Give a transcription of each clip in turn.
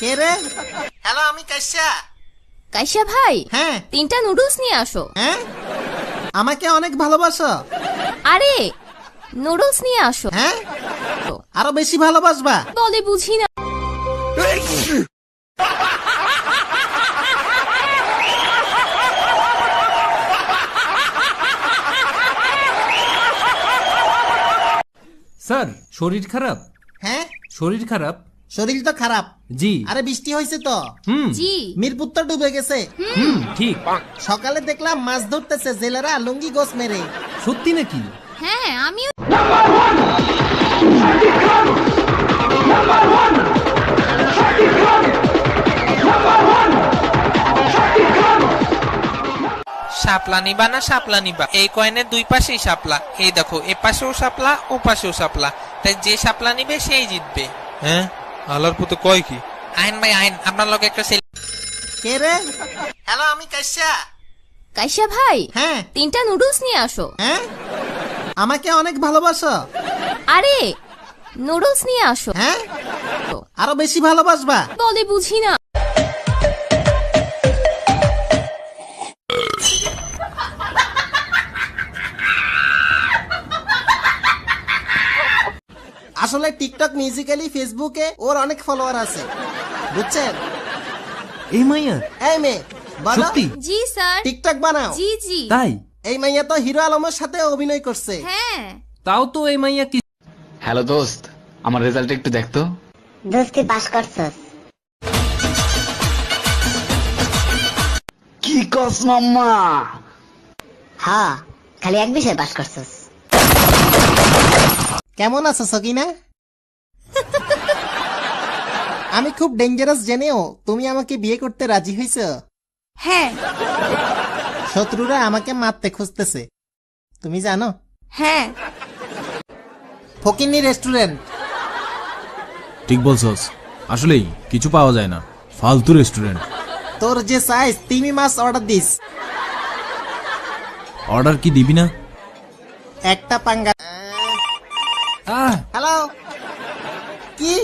কে রে? হ্যালো, আমি কাইসা। কাইসা ভাই, হ্যাঁ 3টা নুডলস নিয়ে আসো। হ্যাঁ, আমাকে অনেক ভালোবাসো। আরে নুডলস নিয়ে আসো। হ্যাঁ, আরো বেশি ভালোবাসবা। বলে বুঝি না। স্যার শরীর খারাপ? হ্যাঁ, শরীর খারাপ? শরীর তো খারাপ। জি। আরে বৃষ্টি হয়েছে তো, জি। মিরপুর তো ডুবে গেছে। ঠিক। সকালে দেখলাম মাছ ধরতেছে জেলেরা লুঙ্গি গোস মেরে। সত্যি নাকি? হ্যাঁ আমিও। শাপলা নিবা না শাপলা নিবা? এই কয়েনের দুই পাশেই শাপলা। এই দেখো, এ পাশেও শাপলা, ও পাশেও শাপলা। তাই যে শাপলা নিবে সেই জিতবে। হ্যাঁ, আলার পুতো কয় কি? আইন ভাই আইন, আপনার লগে একটা কে রে? হ্যালো, আমি কাইসা। কাইসা ভাই, হ্যাঁ 3টা নুডলস নিয়ে আসো। হ্যাঁ, আমাকে অনেক ভালোবাসো। আরে নুডলস নিয়ে আসো। হ্যাঁ, আরো বেশি ভালোবাসবা। বলে বুঝি না। আসলে টিকটক মিউজিক্যালি ফেসবুকে ওর অনেক ফলোয়ার আছে, বুঝছেন? এই মাইয়া? এই মেয়ে বলো। সত্যি? জি স্যার। টিকটক বানাও। জি জি। তাই? এই মাইয়া তো হিরো আলমের সাথে অভিনয় করছে। হ্যাঁ। তাও তো এই মাইয়া কি? হ্যালো দোস্ত, আমার রেজাল্ট একটু দেখতো। দোস্ত পাস করছস? কি কস মাম্মা? হ্যাঁ, খালি এক বিষয়ে পাস করছস। কেমন আছো সকিনা? আমি খুব ডেঞ্জারাস জেনেও তুমি আমাকে বিয়ে করতে রাজি হয়েছ। হ্যাঁ। শত্রুরা আমাকে মারতে খুঁজতেছে, তুমি জানো? হ্যাঁ। ফকিন্নি রেস্টুরেন্ট। ঠিক বলছস, আসলেই কিছু পাওয়া যায় না, ফালতু রেস্টুরেন্ট। তোর যে সাইজ তিমি মাছ অর্ডার দিস। অর্ডার কি দিবি না? একটা পাঙ্গা। হ্যালো, কি?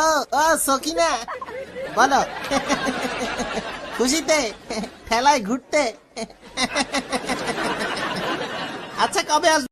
ও ও সকিনা বলো। খুশিতে ঠেলায় ঘুরতে। আচ্ছা কবে আসবে?